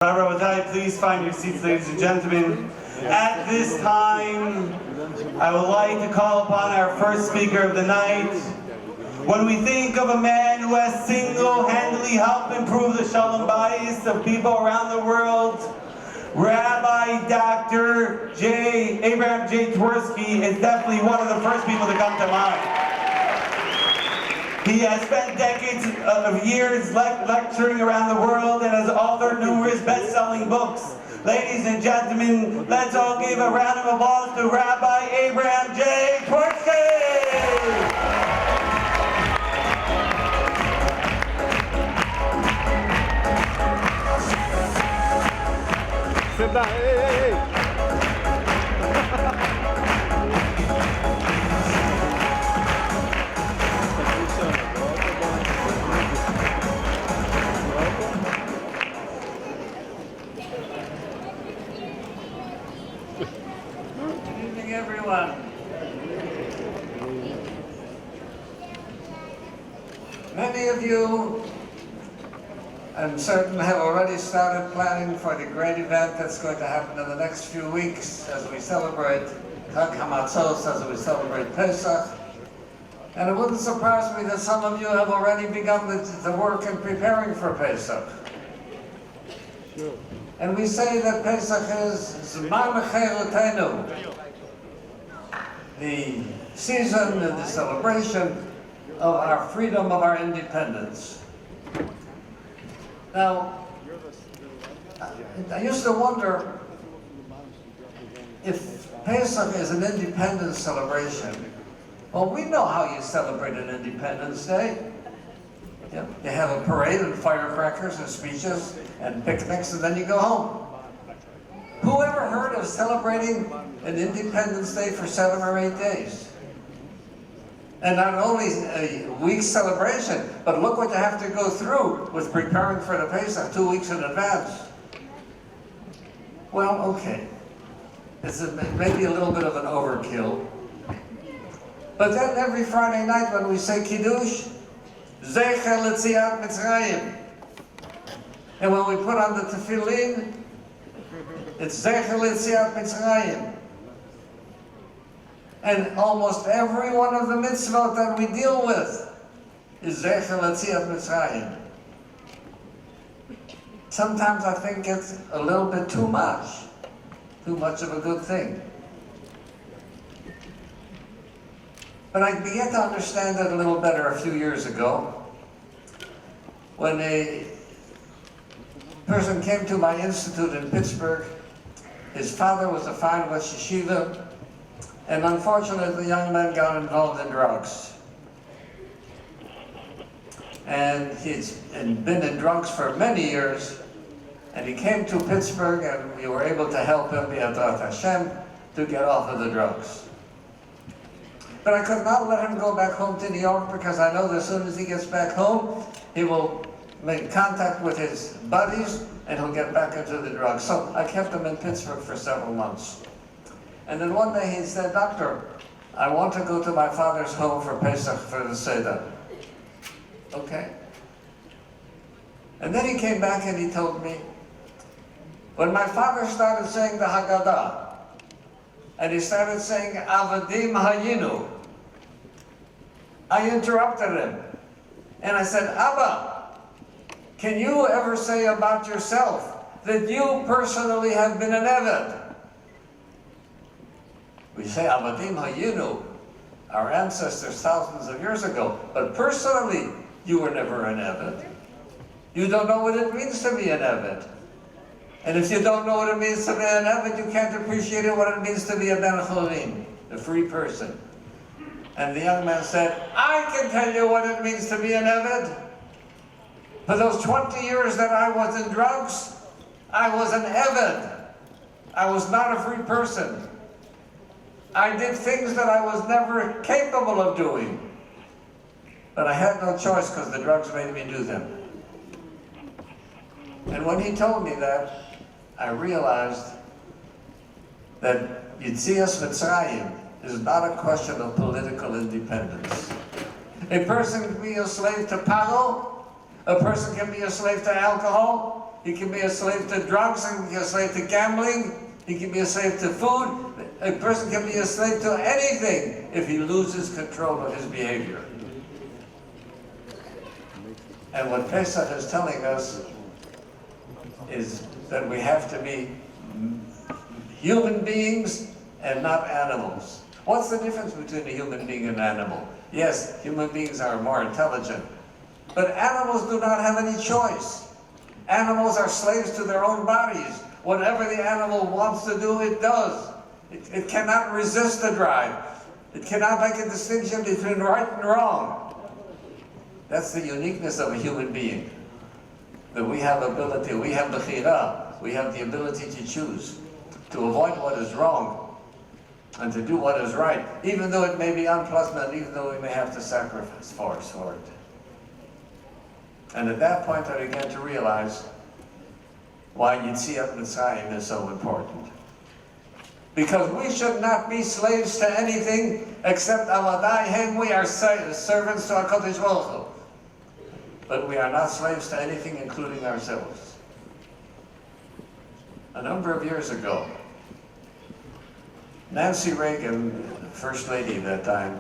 Rabbi, please find your seats, ladies and gentlemen. At this time, I would like to call upon our first speaker of the night. When we think of a man who has single-handedly helped improve the shalom bayis of people around the world, Rabbi Dr. Abraham J. Twerski is definitely one of the first people to come to mind. He has spent decades of years lecturing around the world and has authored numerous best-selling books. Ladies and gentlemen, let's all give a round of applause to Rabbi Abraham J. Twerski! Sit down. Hey. Good evening, everyone. Many of you, I'm certain, have already started planning for the great event that's going to happen in the next few weeks as we celebrate Chag HaMatzos, as we celebrate Pesach. And it wouldn't surprise me that some of you have already begun the work in preparing for Pesach. Sure. And we say that Pesach is Zman Cherutenu, the season and the celebration of our freedom, of our independence. Now, I used to wonder if Pesach is an independence celebration. Well, we know how you celebrate an Independence Day. You have a parade and firecrackers and speeches and picnics, and then you go home. Who ever heard of celebrating an Independence Day for 7 or 8 days? And not only a week's celebration, but look what you have to go through with preparing for the Pesach 2 weeks in advance. Well, okay. It's maybe a little bit of an overkill. But then every Friday night when we say Kiddush, Zecher L'Tziat Mitzrayim. And when we put on the tefillin, it's Zecher L'Tziat Mitzrayim. And almost every one of the mitzvot that we deal with is Zecher L'Tziat Mitzrayim. Sometimes I think it's a little bit too much of a good thing. But I began to understand it a little better a few years ago when a person came to my institute in Pittsburgh. His father was a fine Rosh Yeshiva, and unfortunately the young man got involved in drugs. And he's been in drugs for many years, and he came to Pittsburgh and we were able to help him, B'Yadrat Hashem, to get off of the drugs. But I could not let him go back home to New York because I know that as soon as he gets back home, he will make contact with his buddies and he'll get back into the drugs. So I kept him in Pittsburgh for several months. And then one day he said, "Doctor, I want to go to my father's home for Pesach for the Seder." Okay. And then he came back and he told me, when my father started saying the Haggadah, and he started saying, Avadim Hayinu, I interrupted him. And I said, Abba, can you ever say about yourself that you personally have been an Eved? We say Avadim Hayinu, our ancestors thousands of years ago, but personally, you were never an Eved. You don't know what it means to be an Eved. And if you don't know what it means to be an Eved, you can't appreciate what it means to be a Ben Cholim, a free person. And the young man said, I can tell you what it means to be an Eved. For those 20 years that I was in drugs, I was an Eved. I was not a free person. I did things that I was never capable of doing. But I had no choice because the drugs made me do them. And when he told me that, I realized that Yitzias Mitzrayim is not a question of political independence. A person can be a slave to Paro, A person can be a slave to alcohol. He can be a slave to drugs, he can be a slave to gambling, he can be a slave to food. A person can be a slave to anything if he loses control of his behavior. And what Pesach is telling us is that we have to be human beings and not animals. What's the difference between a human being and an animal? Yes, human beings are more intelligent, but animals do not have any choice. Animals are slaves to their own bodies. Whatever the animal wants to do, it does. It cannot resist the drive. It cannot make a distinction between right and wrong. That's the uniqueness of a human being. That we have ability, we have bechira, we have the ability to choose, to avoid what is wrong, and to do what is right, even though it may be unpleasant, even though we may have to sacrifice for it. And at that point, I began to realize why Yetziat Mitzrayim is so important. Because we should not be slaves to anything except Aladai Hem, we are servants to HaKadosh Baruch Hu. But we are not slaves to anything, including ourselves. A number of years ago, Nancy Reagan, the First Lady at that time,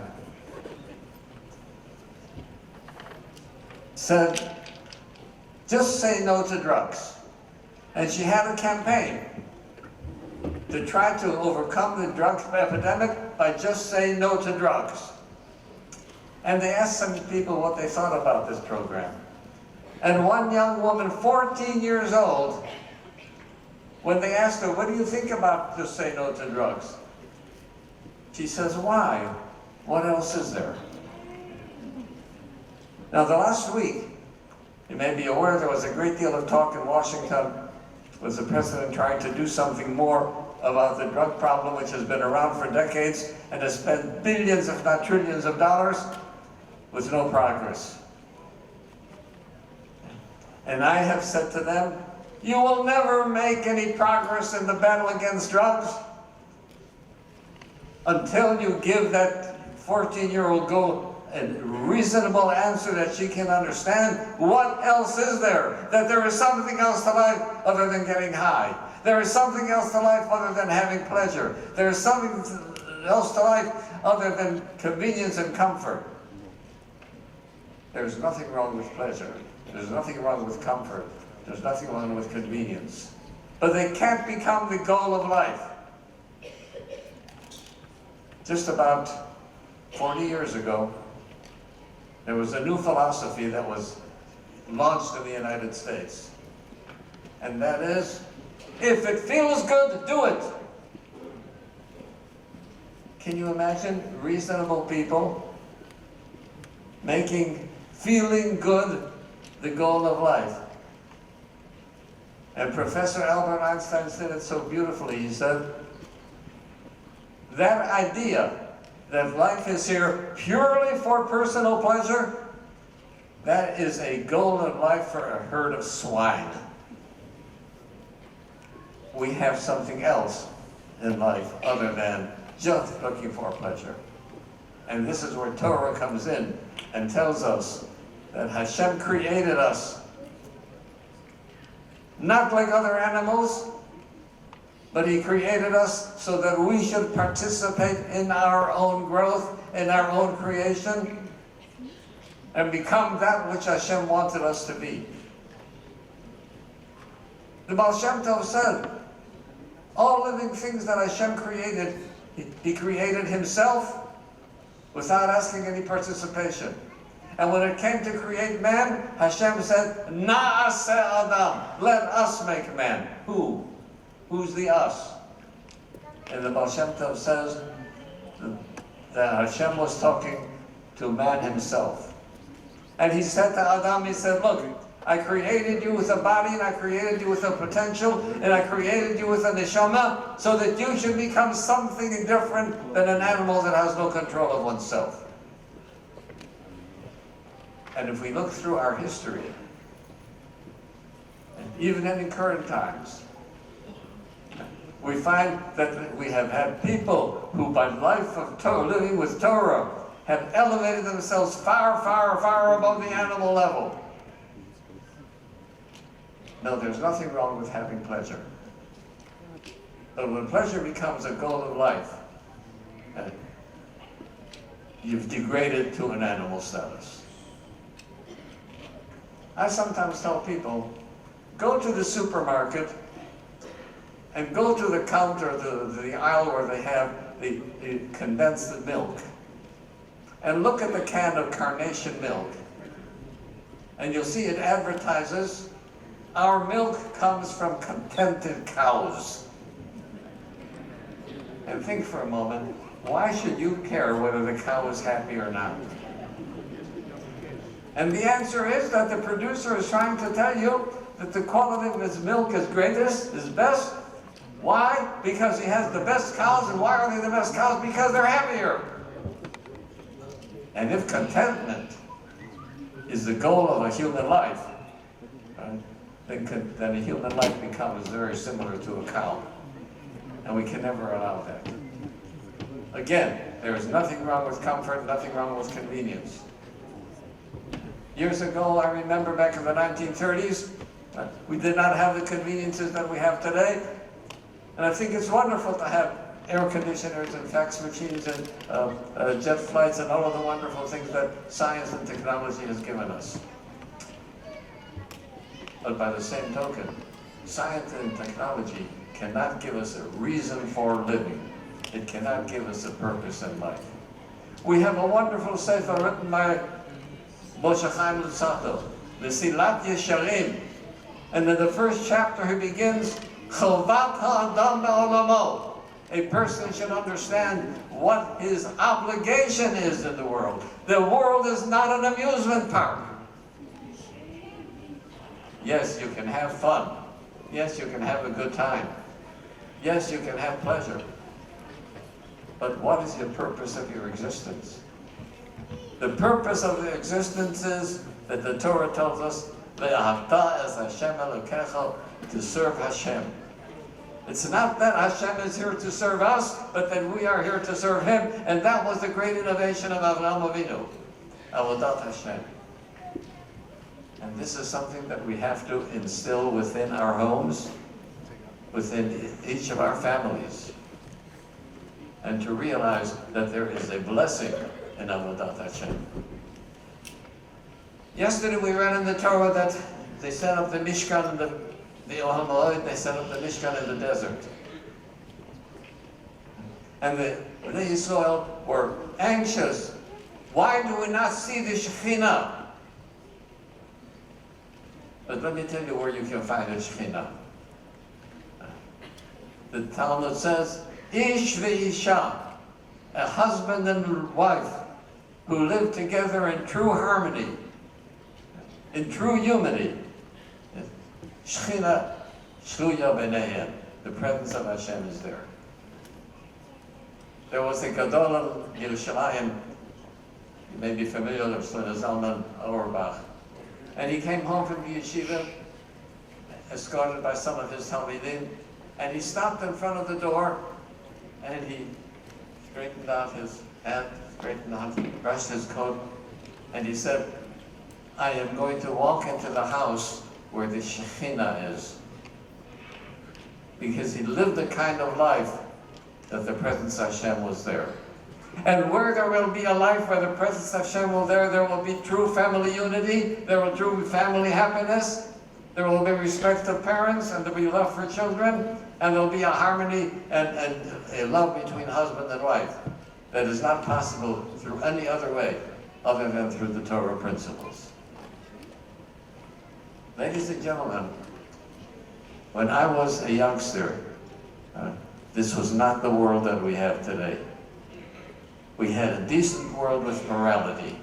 said, just say no to drugs. And she had a campaign to try to overcome the drug epidemic by just saying no to drugs. And they asked some people what they thought about this program. And one young woman, 14 years old, when they asked her, what do you think about just say no to drugs? She says, why? What else is there? Now, the last week, you may be aware there was a great deal of talk in Washington with the president trying to do something more about the drug problem, which has been around for decades and has spent billions, if not trillions of dollars, with no progress. And I have said to them, you will never make any progress in the battle against drugs until you give that 14-year-old girl a reasonable answer that she can understand. What else is there? That there is something else to life other than getting high. There is something else to life other than having pleasure. There is something else to life other than convenience and comfort. There's nothing wrong with pleasure. There's nothing wrong with comfort. There's nothing wrong with convenience. But they can't become the goal of life. Just about 40 years ago, there was a new philosophy that was launched in the United States. And that is, if it feels good, do it. Can you imagine reasonable people making feeling good the goal of life? And Professor Albert Einstein said it so beautifully. He said, that idea that life is here purely for personal pleasure, that is a goal of life for a herd of swine. We have something else in life other than just looking for pleasure. And this is where Torah comes in and tells us that Hashem created us not like other animals, but He created us so that we should participate in our own growth, in our own creation, and become that which Hashem wanted us to be. The Baal Shem Tov said, all living things that Hashem created, He created Himself without asking any participation. And when it came to create man, Hashem said, Na'aseh Adam, let us make man. Who? Who's the us? And the Baal Shem Tov says that Hashem was talking to man himself. And He said to Adam, He said, look, I created you with a body, and I created you with a potential, and I created you with a neshama, so that you should become something different than an animal that has no control of oneself. And if we look through our history, even in current times, we find that we have had people who, by life of Torah, living with Torah, have elevated themselves far, far, far above the animal level. No, there's nothing wrong with having pleasure. But when pleasure becomes a goal of life, you've degraded to an animal status. I sometimes tell people, go to the supermarket and go to the counter, the aisle where they have the condensed milk, and look at the can of carnation milk. And you'll see it advertises, our milk comes from contented cows. And think for a moment, why should you care whether the cow is happy or not? And the answer is that the producer is trying to tell you that the quality of his milk is greatest, is best. Why? Because he has the best cows. And why are they the best cows? Because they're happier. And if contentment is the goal of a human life, then a human life becomes very similar to a cow. And we can never allow that. Again, there is nothing wrong with comfort, nothing wrong with convenience. Years ago, I remember back in the 1930s, we did not have the conveniences that we have today. And I think it's wonderful to have air conditioners and fax machines and jet flights and all of the wonderful things that science and technology has given us. But by the same token, science and technology cannot give us a reason for living. It cannot give us a purpose in life. We have a wonderful sefer written by Moshe Chaim Luzzatto, Mesilat Yesharim. And in the first chapter he begins, Chovat ha'adam ba'olamo. A person should understand what his obligation is in the world. The world is not an amusement park. Yes, you can have fun. Yes, you can have a good time. Yes, you can have pleasure. But what is the purpose of your existence? The purpose of the existence is that the Torah tells us, Ve'ahavta es Hashem Elokecha, to serve Hashem. It's not that Hashem is here to serve us, but that we are here to serve Him. And that was the great innovation of Avraham Avinu, Avodat Hashem. And this is something that we have to instill within our homes, within each of our families, and to realize that there is a blessing in Avodat Hashem. Yesterday we read in the Torah that they set up the Mishkan, the Ohel Moed, they set up the Mishkan in the desert. And the Israel were anxious. Why do we not see the Shekhinah? But let me tell you where you can find the Shekhinah. The Talmud says, Ish ve'isha, a husband and wife who live together in true harmony, in true unity. Shekhinah shluya b'neihem, the presence of Hashem is there. There was a Gadol in Yerushalayim, you may be familiar with Zalman Auerbach, and he came home from the yeshiva, escorted by some of his Talmidim, and he stopped in front of the door, and he straightened out his hat, brushed his coat, and he said, I am going to walk into the house where the Shekhinah is. Because he lived the kind of life that the presence of Hashem was there. And where there will be a life where the presence of Hashem will there will be true family unity, there will be true family happiness, there will be respect of parents, and there will be love for children, and there will be a harmony and a love between husband and wife that is not possible through any other way other than through the Torah principles. Ladies and gentlemen, when I was a youngster, this was not the world that we have today. We had a decent world with morality.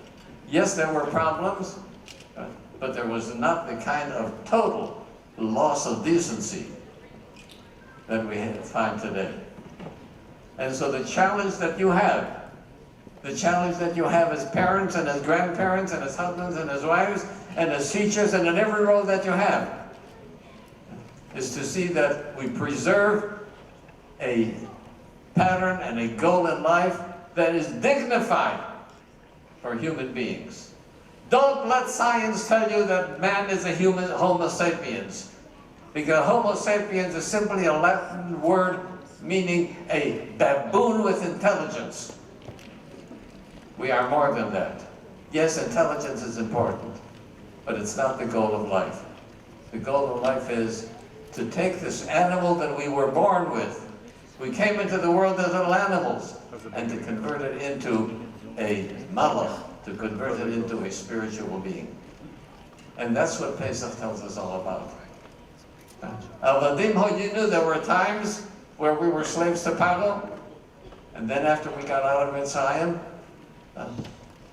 Yes, there were problems, but there was not the kind of total loss of decency that we find today. And so the challenge that you have as parents and as grandparents and as husbands and as wives and as teachers and in every role that you have, is to see that we preserve a pattern and a goal in life that is dignified for human beings. Don't let science tell you that man is a human Homo sapiens. Because Homo sapiens is simply a Latin word meaning a baboon with intelligence. We are more than that. Yes, intelligence is important, but it's not the goal of life. The goal of life is to take this animal that we were born with. We came into the world as little animals, and to convert it into a malach, to convert it into a spiritual being. And that's what Pesach tells us all about. Avadim, you knew there were times where we were slaves to Paro, and then after we got out of Mitzrayim,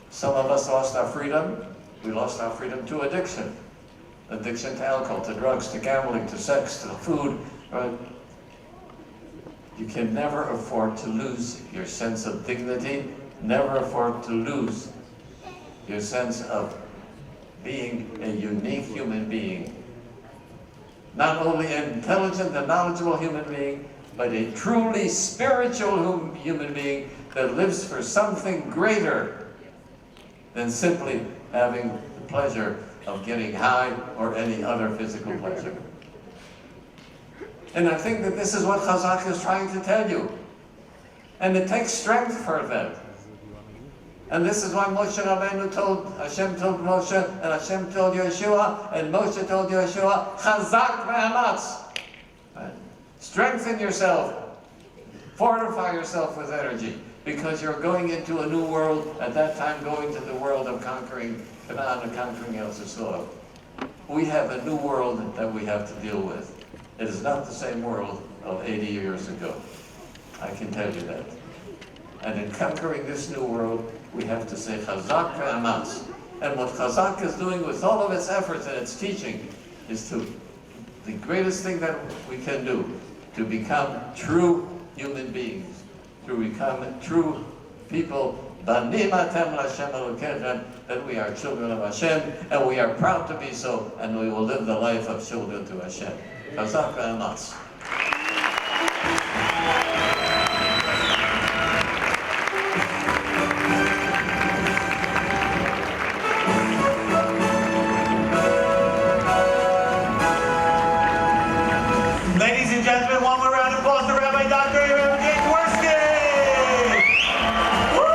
some of us lost our freedom. We lost our freedom to addiction. Addiction to alcohol, to drugs, to gambling, to sex, to food. Right? You can never afford to lose your sense of dignity, never afford to lose your sense of being a unique human being. Not only an intelligent and knowledgeable human being, but a truly spiritual human being that lives for something greater than simply having the pleasure of getting high or any other physical pleasure. And I think that this is what Chazaq is trying to tell you. And it takes strength for that. And this is why Moshe Rabbeinu Hashem told Moshe, and Hashem told Yeshua, and Moshe told Yeshua, Chazaq ve'amatz. Strengthen yourself. Fortify yourself with energy. Because you're going into a new world, at that time going to the world of conquering Canaan and conquering El Sisor. We have a new world that we have to deal with. It is not the same world of 80 years ago. I can tell you that. And in conquering this new world, we have to say Chazaq ve'amatz. And what Chazaq is doing with all of its efforts and its teaching is the greatest thing that we can do, to become true human beings, to become true people, Banim atem l'Hashem Elokechem, that we are children of Hashem, and we are proud to be so, and we will live the life of children to Hashem. Chazaq ve'amatz. Ladies and gentlemen, one more round of applause to Rabbi Dr. Rabbi Twerski! Woo!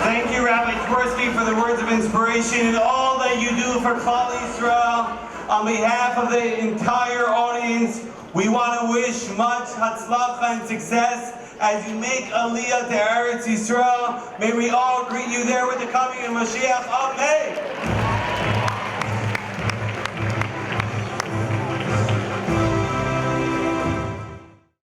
Thank you, Rabbi Twerski, for the words of inspiration and all that you do for Klal Yisrael. On behalf of the entire audience, we want to wish much hatzlacha and success as you make Aliyah to Eretz Yisrael. May we all greet you there with the coming of Mashiach. Amen.